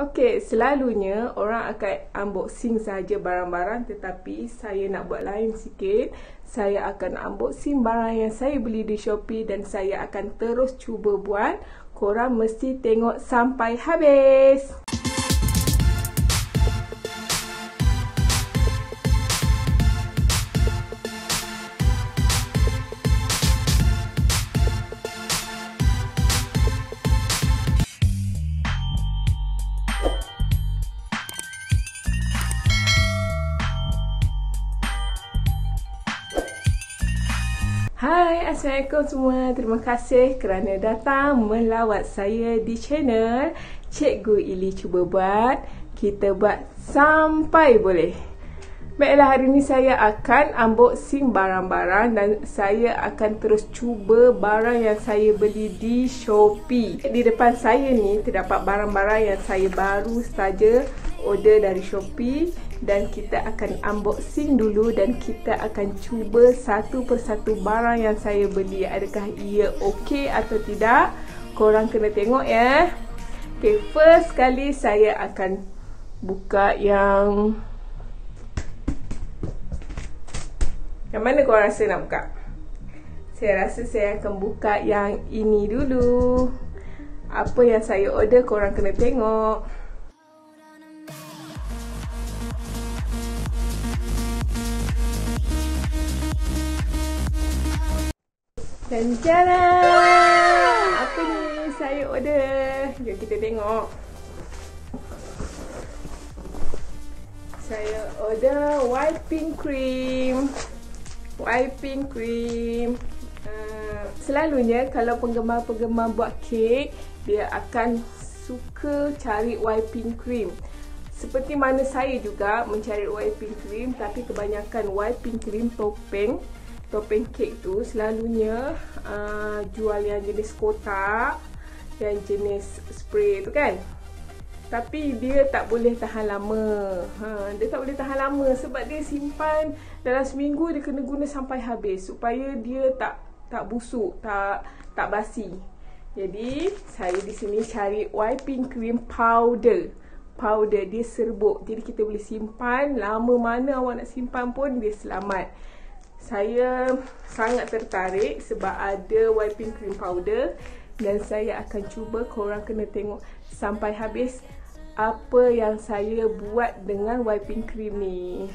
Okey, selalunya orang akan unboxing saja barang-barang, tetapi saya nak buat lain sikit. Saya akan unboxing barang yang saya beli di Shopee dan saya akan terus cuba buat. Korang mesti tengok sampai habis. Hai, Assalamualaikum semua. Terima kasih kerana datang melawat saya di channel Cikgu Ily Cuba Buat. Kita buat sampai boleh. Baiklah, hari ni saya akan unboxing barang-barang dan saya akan terus cuba barang yang saya beli di Shopee. Di depan saya ni terdapat barang-barang yang saya baru saja order dari Shopee. Dan kita akan unboxing dulu dan kita akan cuba satu persatu barang yang saya beli. Adakah ia okey atau tidak? Korang kena tengok ya. Okay, first kali saya akan buka yang mana korang rasa nak buka? Saya rasa saya akan buka yang ini dulu. Apa yang saya order korang kena tengok. Dan jalan, apa ni saya order? Jom kita tengok. Saya order wiping cream. Selalunya kalau penggemar-penggemar buat kek, dia akan suka cari wiping cream. Seperti mana saya juga mencari wiping cream, tapi kebanyakan wiping cream topeng kek tu selalunya jual yang jenis kotak, yang jenis spray tu kan. Tapi dia tak boleh tahan lama. Dia tak boleh tahan lama sebab dia simpan dalam seminggu, dia kena guna sampai habis supaya dia tak busuk, tak basi. Jadi saya di sini cari wiping cream powder. Dia serbuk. Jadi kita boleh simpan lama mana awak nak simpan pun dia selamat. Saya sangat tertarik sebab ada wiping cream powder dan saya akan cuba. Korang kena tengok sampai habis apa yang saya buat dengan wiping cream ni.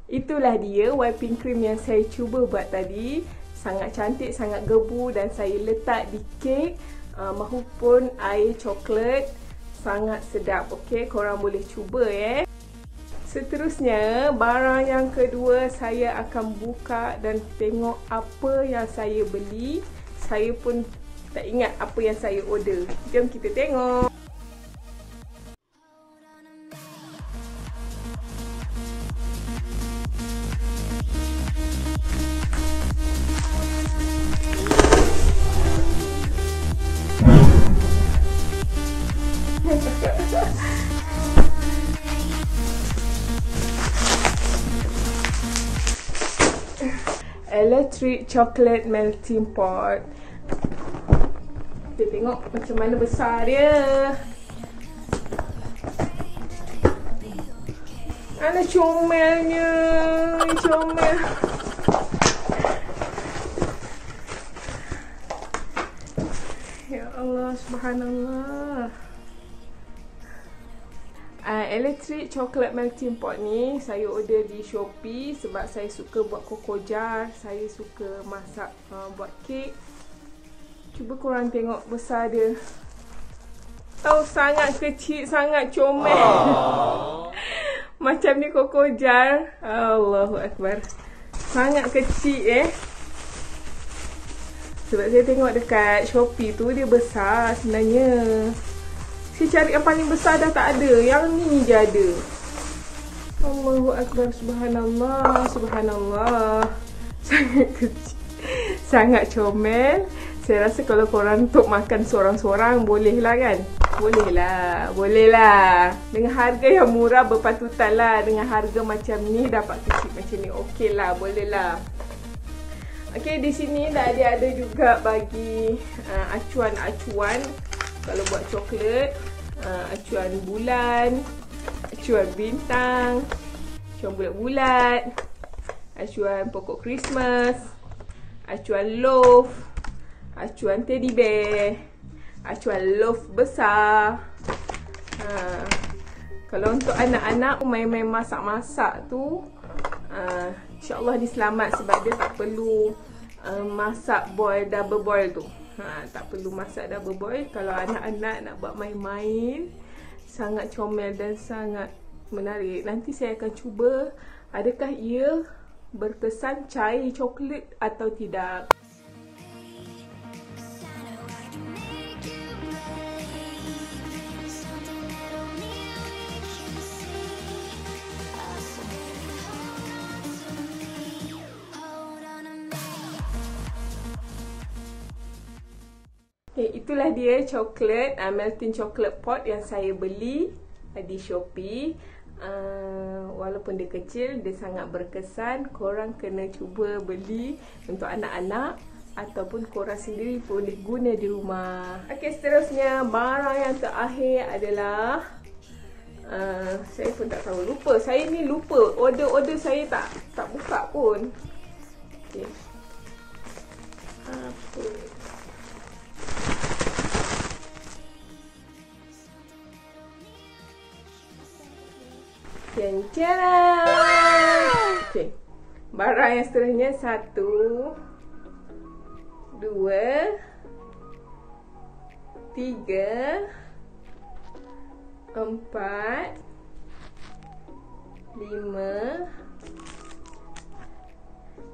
Itulah dia wiping cream yang saya cuba buat tadi. Sangat cantik, sangat gebu dan saya letak di kek mahupun air coklat. Sangat sedap. Okey, korang boleh cuba ya. Seterusnya, barang yang kedua saya akan buka dan tengok apa yang saya beli. Saya pun tak ingat apa yang saya order. Jom kita tengok. Electric chocolate melting pot. Kita tengok macam mana besar dia. Ada comelnya. Comel. Ya Allah, subhanallah. Electric chocolate melting pot ni saya order di Shopee sebab saya suka buat koko jar, saya suka masak buat kek. Cuba korang tengok besar dia. Sangat kecil, sangat comel. Macam ni koko jar. Allahu Akbar. Sangat kecil sebab saya tengok dekat Shopee tu dia besar sebenarnya. Saya cari yang paling besar dah tak ada. Yang ni je ada. Allahu Akbar. Subhanallah. Subhanallah. Sangat kecil. Sangat comel. Saya rasa kalau korang untuk makan seorang-seorang boleh lah kan? Boleh lah. Dengan harga yang murah berpatutan lah. Dengan harga macam ni dapat kecil macam ni. Okey lah, boleh lah. Okey, di sini dah ada juga bagi acuan-acuan kalau buat coklat. Acuan bulan, acuan bintang, acuan bulat-bulat, acuan pokok Christmas, acuan loaf, acuan teddy bear, acuan loaf besar. Kalau untuk anak-anak main-main masak-masak tu, insyaAllah dia selamat sebab dia tak perlu masak double boil tu. Tak perlu masak double boil. Kalau anak-anak nak buat main-main, sangat comel dan sangat menarik. Nanti saya akan cuba adakah ia berkesan cair coklat atau tidak. Okay, itulah dia coklat, melting chocolate pot yang saya beli di Shopee. Walaupun dia kecil, dia sangat berkesan. Korang kena cuba beli untuk anak-anak ataupun korang sendiri boleh guna di rumah. Okay, seterusnya barang yang terakhir adalah saya pun tak tahu, lupa. Saya ni lupa. Order saya tak buka pun. Okay. Apa? Cancang. Okay. Barang yang seterusnya 1, 2, 3, 4, 5,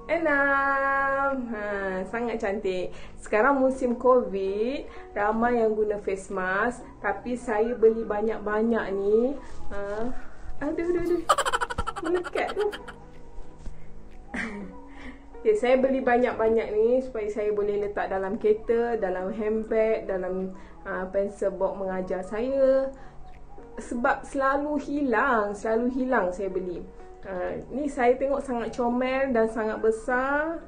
6. Sangat cantik. Sekarang musim COVID, ramai yang guna face mask, tapi saya beli banyak-banyak ni. Aduh. Melekat tu. Okay, saya beli banyak-banyak ni supaya saya boleh letak dalam kereta, dalam handbag, dalam pencil box mengajar saya. Sebab selalu hilang saya beli. Ni saya tengok sangat comel dan sangat besar.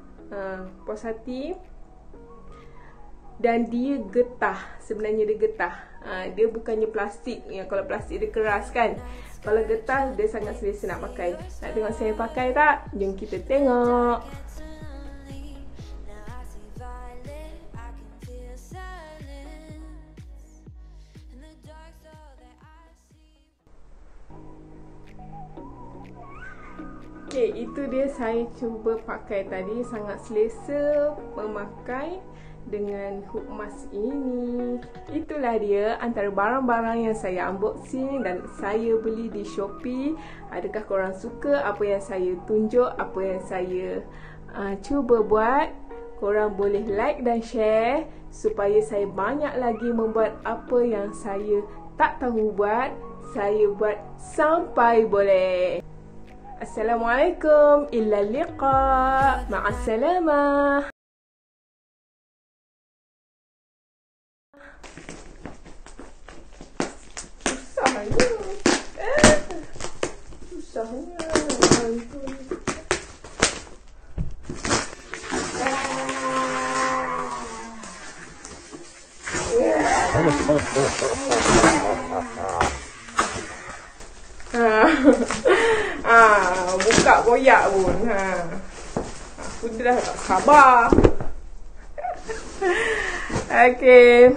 Puas hati. Dan dia getah. Sebenarnya dia getah. Dia bukannya plastik. Kalau plastik dia keras kan. Kalau getah dia sangat selesa nak pakai. Nak tengok saya pakai tak? Jom kita tengok. Okay, itu dia saya cuba pakai tadi. Sangat selesa memakai dengan hook mask ini. Itulah dia antara barang-barang yang saya unboxing dan saya beli di Shopee. Adakah korang suka apa yang saya tunjuk, apa yang saya cuba buat? Korang boleh like dan share supaya saya banyak lagi membuat apa yang saya tak tahu buat. Saya buat sampai boleh. Assalamualaikum, illa liqa, ma'assalamah. Susahnya. Buka koyak pun. Aku dah tak sabar. Okay.